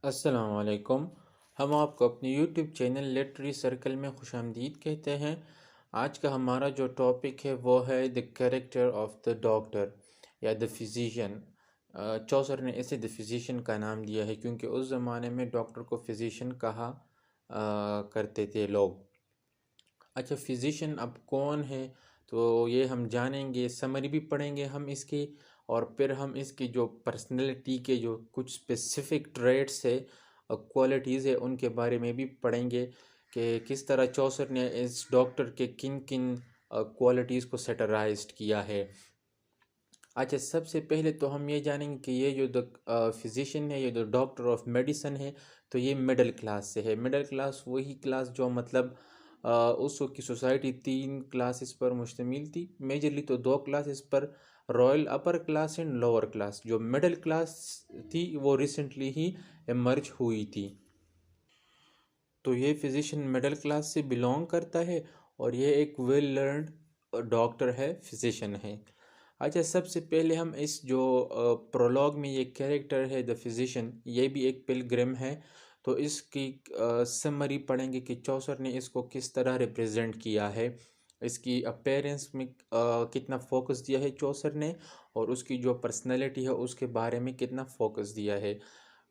السلام علیکم۔ ہم آپ کو اپنے یوٹیوب چینل لٹری سرکل میں خوش آمدید کہتے ہیں۔ آج کا ہمارا جو ٹاپک ہے وہ ہے the character of the doctor یا دا فزیشین۔ چوسر نے اسے دا فزیشین کا نام دیا ہے کیونکہ اس زمانے میں ڈاکٹر کو فزیشین کہا کرتے تھے لوگ۔ اچھا، فزیشین اب کون ہے تو یہ ہم جانیں گے، سمری بھی پڑھیں گے ہم اس کی، اور پھر ہم اس کی جو پرسنالٹی کے جو کچھ اسپیسیفک ٹریٹس ہے، کوالٹیز ہے، ان کے بارے میں بھی پڑھیں گے کہ کس طرح چوسر نے اس ڈاکٹر کے کن کن کوالٹیز کو سیٹرائزڈ کیا ہے۔ اچھا، سب سے پہلے تو ہم یہ جانیں گے کہ یہ جو فزیشین ہے، یہ جو ڈاکٹر آف میڈیسن ہے، تو یہ مڈل کلاس سے ہے۔ مڈل کلاس وہی کلاس جو مطلب اس وقت کی سوسائٹی 3 کلاسز پر مشتمل تھی، میجرلی تو 2 classes per, Royal upper class and lower class. جو مڈل کلاس تھی وہ ریسنٹلی ہی ایمرج ہوئی تھی، تو یہ فزیشین مڈل کلاس سے بلونگ کرتا ہے اور یہ ایک ویل لرنڈ ڈاکٹر ہے، فزیشین ہے۔ اچھا، سب سے پہلے ہم اس جو پرولوگ میں یہ کیریکٹر ہے دا فزیشین، یہ بھی ایک پلگرم ہے، تو اس کی سمری پڑھیں گے کہ چوسر نے اس کو کس طرح ریپریزنٹ کیا ہے، اس کی اپیرنس میں کتنا فوکس دیا ہے چوسر نے، اور اس کی جو پرسنالٹی ہے اس کے بارے میں کتنا فوکس دیا ہے۔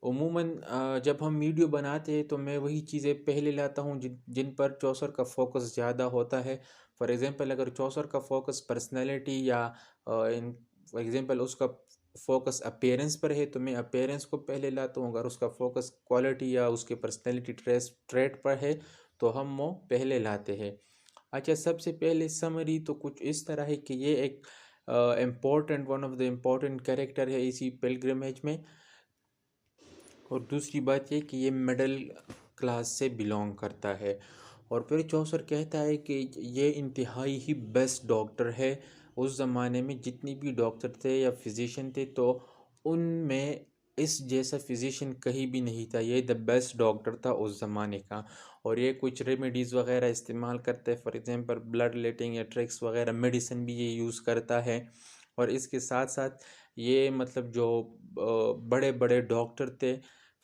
عموماً جب ہم ویڈیو بناتے ہیں تو میں وہی چیزیں پہلے لاتا ہوں جن پر چوسر کا فوکس زیادہ ہوتا ہے۔ فار ایگزامپل، اگر چوسر کا فوکس پرسنالٹی یا فار ایگزامپل اس کا فوکس اپیرنس پر ہے تو میں اپیرنس کو پہلے لاتا ہوں، اگر اس کا فوکس کوالٹی یا اس کے پرسنالٹی ٹریٹ پر ہے تو ہم وہ پہلے لاتے ہیں۔ اچھا، سب سے پہلے سمری تو کچھ اس طرح ہے کہ یہ ایک one of the important character ہے اسی پلگرمیج میں، اور دوسری بات یہ کہ یہ مڈل کلاس سے بلونگ کرتا ہے۔ اور پھر چوسر کہتا ہے کہ یہ انتہائی ہی بیسٹ ڈاکٹر ہے۔ اس زمانے میں جتنی بھی ڈاکٹر تھے یا فزیشین تھے تو ان میں اس جیسا فزیشین کہیں بھی نہیں تھا، یہ دا بیسٹ ڈاکٹر تھا اس زمانے کا۔ اور یہ کچھ ریمیڈیز وغیرہ استعمال کرتا ہے، فار ایگزامپل بلڈ لیٹنگ یا ٹرکس وغیرہ، میڈیسن بھی یہ یوز کرتا ہے۔ اور اس کے ساتھ ساتھ یہ مطلب جو بڑے بڑے ڈاکٹر تھے،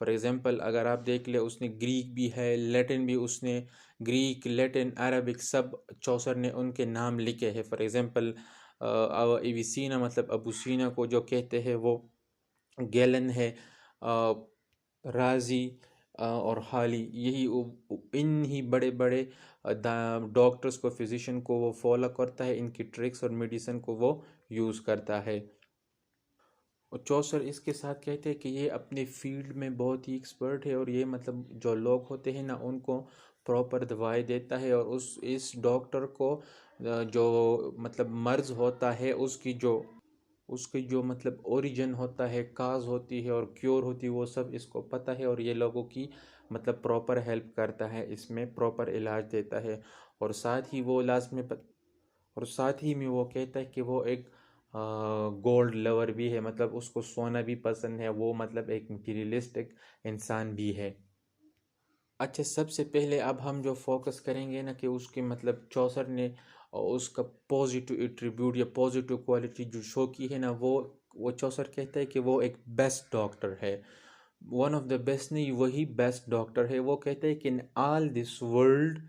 فار ایگزامپل اگر آپ دیکھ لیں، اس نے گریک بھی ہے، لیٹن بھی، اس نے گریک، لیٹن، عربک سب چوسر نے ان کے نام لکھے ہیں۔ فار ایگزامپل ایویسینا مطلب ابو سینا کو جو کہتے ہیں وہ گیلن ہے، رازی اور حالی، یہی ان ہی بڑے بڑے ڈاکٹرز کو، فزیشین کو وہ فالو کرتا ہے، ان کی ٹرکس اور میڈیسن کو وہ یوز کرتا ہے۔ اور چوسر اس کے ساتھ کہتے ہیں کہ یہ اپنے فیلڈ میں بہت ہی ایکسپرٹ ہے، اور یہ مطلب جو لوگ ہوتے ہیں نا ان کو پراپر دوائیں دیتا ہے، اور اس ڈاکٹر کو جو مطلب مرض ہوتا ہے اس کی جو مطلب اوریجن ہوتا ہے، کاز ہوتی ہے اور کیور ہوتی ہے، وہ سب اس کو پتہ ہے، اور یہ لوگوں کی مطلب پراپر ہیلپ کرتا ہے، اس میں پراپر علاج دیتا ہے۔ اور ساتھ ہی وہ کہتا ہے کہ وہ ایک گولڈ لور بھی ہے، مطلب اس کو سونا بھی پسند ہے، وہ مطلب ایک مٹیریلسٹک انسان بھی ہے۔ اچھا، سب سے پہلے اب ہم جو فوکس کریں گے نا کہ اس کے مطلب چوسر نے اس کا پازیٹیو ایٹریبیوٹ یا پازیٹیو کوالٹی جو شو کی ہے نا، وہ چوسر کہتا ہے کہ وہ ایک بیسٹ ڈاکٹر ہے، ون آف دا بیسٹ نہیں، وہی بیسٹ ڈاکٹر ہے۔ وہ کہتا ہے کہ ان آل دس ورلڈ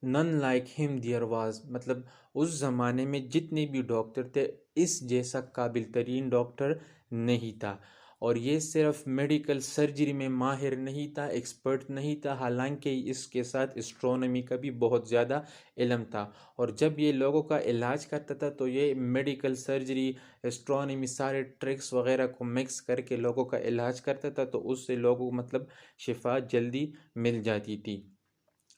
نن لائک ہم دیئر واز، مطلب اس زمانے میں جتنے بھی ڈاکٹر تھے اس جیسا قابل ترین ڈاکٹر نہیں تھا۔ اور یہ صرف میڈیکل سرجری میں ماہر نہیں تھا، ایکسپرٹ نہیں تھا، حالانکہ اس کے ساتھ اسٹرونومی کا بھی بہت زیادہ علم تھا۔ اور جب یہ لوگوں کا علاج کرتا تھا تو یہ میڈیکل سرجری، اسٹرونومی، سارے ٹرکس وغیرہ کو مکس کر کے لوگوں کا علاج کرتا تھا، تو اس سے لوگوں کو مطلب شفا جلدی مل جاتی تھی۔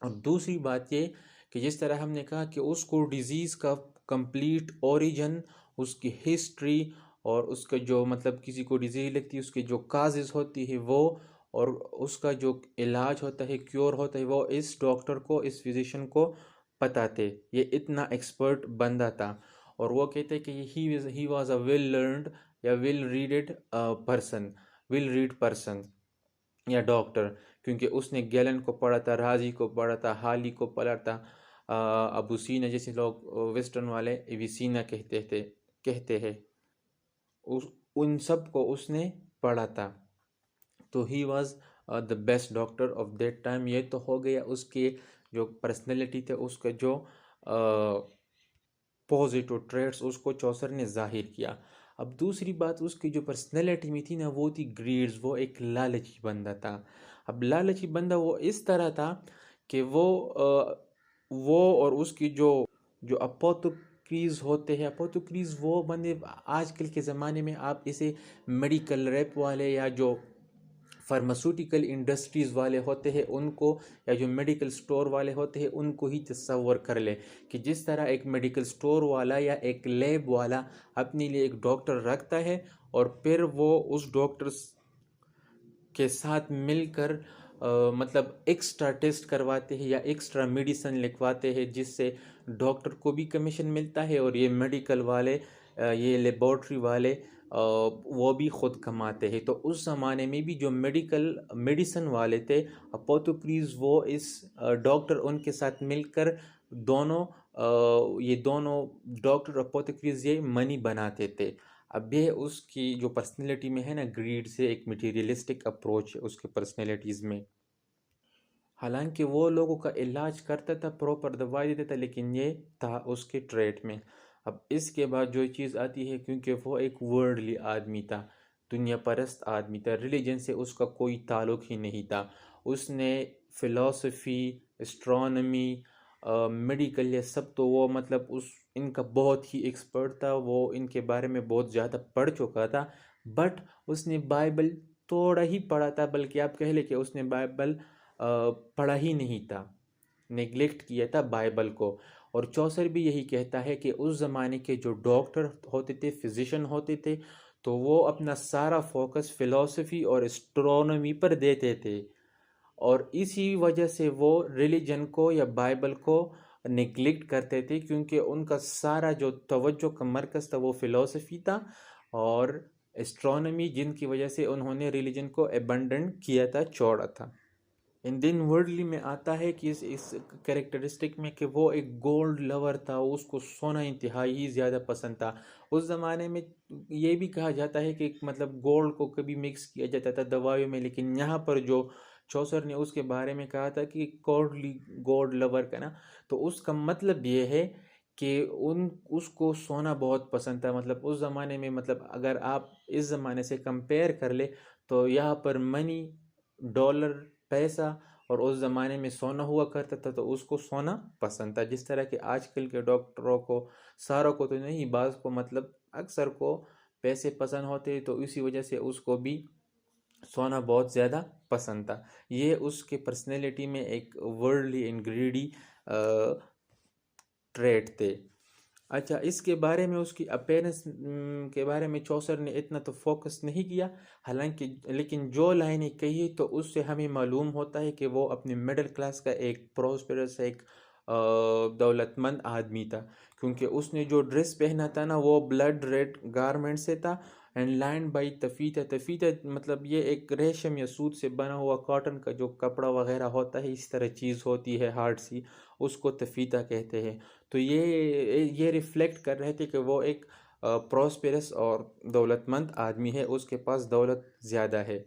اور دوسری بات یہ کہ جس طرح ہم نے کہا کہ اس کو ڈیزیز کا کمپلیٹ اوریجن، اس کی ہسٹری، اور اس کا جو مطلب کسی کو ڈیزیز لگتی ہے اس کی جو کازز ہوتی ہے وہ، اور اس کا جو علاج ہوتا ہے، کیور ہوتا ہے، وہ اس ڈاکٹر کو، اس فزیشین کو پتہ تھے، یہ اتنا ایکسپرٹ بندہ تھا۔ اور وہ کہتے ہیں کہ he was a well learned یا ویل ریڈ پرسن یا ڈاکٹر، کیونکہ اس نے گیلن کو پڑھا تھا، رازی کو پڑھا تھا، حالی کو پڑھا تھا، ابو سینا جیسے لوگ ویسٹرن والے ایویسینا کہتے ہیں، ان سب کو اس نے پڑھا تھا۔ تو he was the best doctor of that time. یہ تو ہو گیا اس کے جو پرسنالٹی تھے، اس کا جو پازیٹیو ٹریٹس اس کو چوسر نے ظاہر کیا. اب دوسری بات اس کی جو پرسنالٹی میں تھی نا، وہ تھی گریڈز. وہ ایک لالچی بندہ تھا. اب لالچی بندہ وہ اس طرح تھا کہ وہ اور اس کی جو اپوتھیکریز ہوتے ہیں، اپوتھیکریز وہ بندے آج کل کے زمانے میں آپ اسے میڈیکل ریپ والے یا جو فارماسیوٹیکل انڈسٹریز والے ہوتے ہیں ان کو، یا جو میڈیکل سٹور والے ہوتے ہیں ان کو ہی تصور کر لے کہ جس طرح ایک میڈیکل سٹور والا یا ایک لیب والا اپنے لیے ایک ڈاکٹر رکھتا ہے اور پھر وہ اس ڈاکٹر کے ساتھ مل کر مطلب ایکسٹرا ٹیسٹ کرواتے ہیں یا ایکسٹرا میڈیسن لکھواتے ہیں، جس سے ڈاکٹر کو بھی کمیشن ملتا ہے اور یہ میڈیکل والے یہ لیبارٹری والے وہ بھی خود کماتے ہیں. تو اس زمانے میں بھی جو میڈیسن والے تھے، اپوتھیکریز، وہ اس ڈاکٹر ان کے ساتھ مل کر یہ دونوں ڈاکٹر اپوتھیکریز یہ منی بناتے تھے. اب یہ اس کی جو پرسنالٹی میں ہے نا، گریڈ سے ایک مٹیریلسٹک اپروچ ہے اس کے پرسنالٹیز میں. حالانکہ وہ لوگوں کا علاج کرتا تھا، پراپر دوائی دیتا تھا، لیکن یہ تھا اس کے ٹریٹ میں. اب اس کے بعد جو چیز آتی ہے، کیونکہ وہ ایک ورلڈلی آدمی تھا، دنیا پرست آدمی تھا، ریلیجن سے اس کا کوئی تعلق ہی نہیں تھا. اس نے فلاسفی، اسٹرانومی، میڈیکل، یہ سب تو وہ مطلب ان کا بہت ہی ایکسپرٹ تھا. وہ ان کے بارے میں بہت زیادہ پڑھ چکا تھا. بٹ اس نے بائبل تھوڑا ہی پڑھا تھا، بلکہ آپ کہہ لیں کہ اس نے بائبل پڑھا ہی نہیں تھا، نیگلیکٹ کیا تھا بائبل کو. اور چوسر بھی یہی کہتا ہے کہ اس زمانے کے جو ڈاکٹر ہوتے تھے، فزیشین ہوتے تھے، تو وہ اپنا سارا فوکس فلاسفی اور اسٹرانومی پر دیتے تھے، اور اسی وجہ سے وہ ریلیجن کو یا بائبل کو نیگلیکٹ کرتے تھے، کیونکہ ان کا سارا جو توجہ کا مرکز تھا وہ فلاسفی تھا اور اسٹرانومی، جن کی وجہ سے انہوں نے ریلیجن کو ایبنڈن کیا تھا، چھوڑا تھا. ان دن ورلڈلی میں آتا ہے کہ اس کریکٹرسٹک میں کہ وہ ایک گولڈ لور تھا، اس کو سونا انتہائی ہی زیادہ پسند تھا. اس زمانے میں یہ بھی کہا جاتا ہے کہ مطلب گولڈ کو کبھی مکس کیا جاتا تھا دوائیوں میں، لیکن یہاں پر جو چوسر نے اس کے بارے میں کہا تھا کہ گولڈ لور کا نا، تو اس کا مطلب یہ ہے کہ اس کو سونا بہت پسند تھا. مطلب اس زمانے میں، مطلب اگر آپ اس زمانے سے کمپیئر کر لے تو یہاں پر منی، ڈالر، پیسہ، اور اس زمانے میں سونا ہوا کرتا تھا، تو اس کو سونا پسند تھا. جس طرح کہ آج کل کے ڈاکٹروں کو، ساروں کو تو نہیں، بعض کو مطلب اکثر کو پیسے پسند ہوتے، تو اسی وجہ سے اس کو بھی سونا بہت زیادہ پسند تھا. یہ اس کے پرسنالٹی میں ایک ورلڈلی انگریڈی ٹریٹ تھے. اچھا، اس کے بارے میں، اس کی اپیرنس کے بارے میں چوسر نے اتنا تو فوکس نہیں کیا، حالانکہ لیکن جو لائنیں کہی تو اس سے ہمیں معلوم ہوتا ہے کہ وہ اپنے مڈل کلاس کا ایک پروسپرس، ایک دولت مند آدمی تھا. کیونکہ اس نے جو ڈریس پہنا تھا نا، وہ بلڈ ریڈ گارمنٹ سے تھا، اینڈ لائن بائی تفیتہ. تفیتہ مطلب یہ ایک ریشم یا سوت سے بنا ہوا کاٹن کا جو کپڑا وغیرہ ہوتا ہے، اس طرح چیز ہوتی ہے ہارڈ سی، اس کو تفیتہ کہتے ہیں. تو یہ ریفلیکٹ کر رہے تھے کہ وہ ایک پروسپیرس اور دولت مند آدمی ہے، اس کے پاس دولت زیادہ ہے.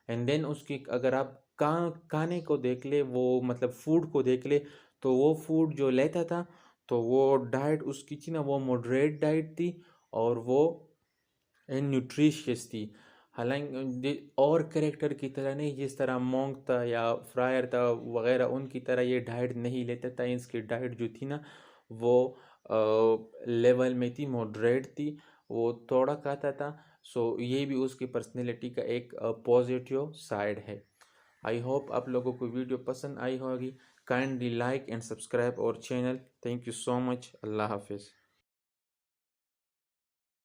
اینڈ دین اس کی اگر آپ کھانے کو دیکھ لے، وہ مطلب فوڈ کو دیکھ لے، تو وہ فوڈ جو لیتا تھا، تو وہ ڈائٹ اس کی تھی نا، وہ ماڈریٹ ڈائٹ تھی اور وہ نیوٹریشیس تھی. حالانکہ اور کریکٹر کی طرح نہیں، جس طرح مونک تھا یا فرائر تھا وغیرہ، ان کی طرح یہ ڈائٹ نہیں لیتا تھا. اس کی ڈائٹ جو تھی نا، وہ لیول میں تھی، ماڈریٹ تھی، وہ تھوڑا کھاتا تھا. سو یہ بھی اس کی پرسنالٹی کا ایک پازیٹیو سائڈ ہے. آئی ہوپ آپ لوگوں کو ویڈیو پسند آئی ہوگی. کائنڈلی لائک اینڈ سبسکرائب اور چینل. تھینک یو سو مچ. اللہ حافظ.